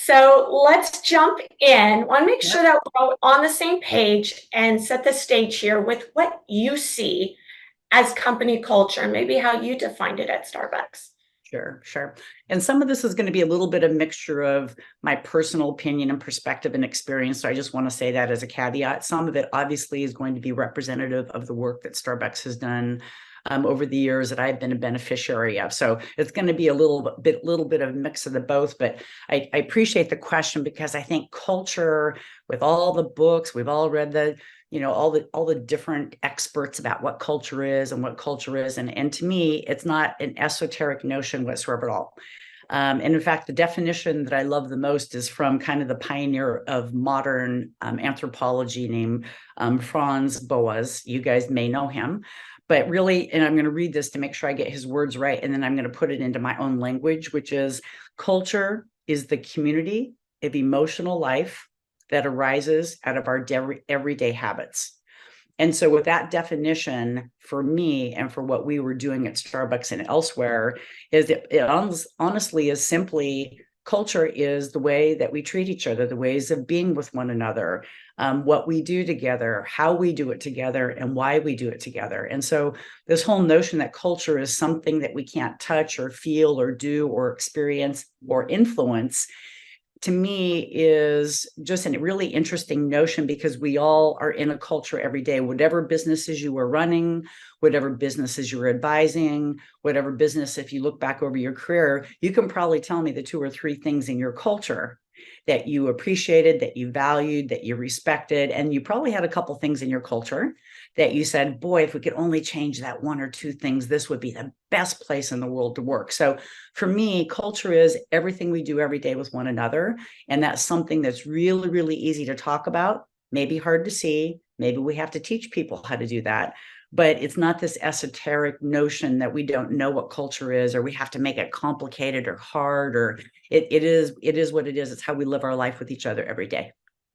So let's jump in. Want to make sure Yep. that we're all on the same page and set the stage here with what you see as company culture and maybe how you defined it at Starbucks. Sure, sure. And some of this is going to be a little bit of mixture of my personal opinion and perspective and experience. So I just want to say that as a caveat. Some of it obviously is going to be representative of the work that Starbucks has done over the years that I've been a beneficiary of. So it's going to be a little bit of a mix of the both. But I appreciate the question because I think culture, with all the books, we've all read all the different experts about what culture is and what culture is, and to me it's not an esoteric notion whatsoever at all. And in fact, the definition that I love the most is from kind of the pioneer of modern anthropology named Franz Boas. You guys may know him, but really, and I'm going to read this to make sure I get his words right, and then I'm going to put it into my own language, which is: culture is the community of emotional life that arises out of our everyday habits. And so, with that definition, for me and for what we were doing at Starbucks and elsewhere, is it honestly is simply: culture is the way that we treat each other, the ways of being with one another, what we do together, how we do it together, and why we do it together. And so, this whole notion that culture is something that we can't touch or feel or do or experience or influence, to me, is just a really interesting notion, because we all are in a culture every day. Whatever businesses you are running, whatever businesses you're advising, whatever business, if you look back over your career, you can probably tell me the two or three things in your culture that you appreciated, that you valued, that you respected. And you probably had a couple things in your culture that you said, boy, if we could only change that one or two things, this would be the best place in the world to work. So for me, culture is everything we do every day with one another. And that's something that's really, really easy to talk about, maybe hard to see. Maybe we have to teach people how to do that. But it's not this esoteric notion that we don't know what culture is, or we have to make it complicated or hard, or it is what it is. It's how we live our life with each other every day.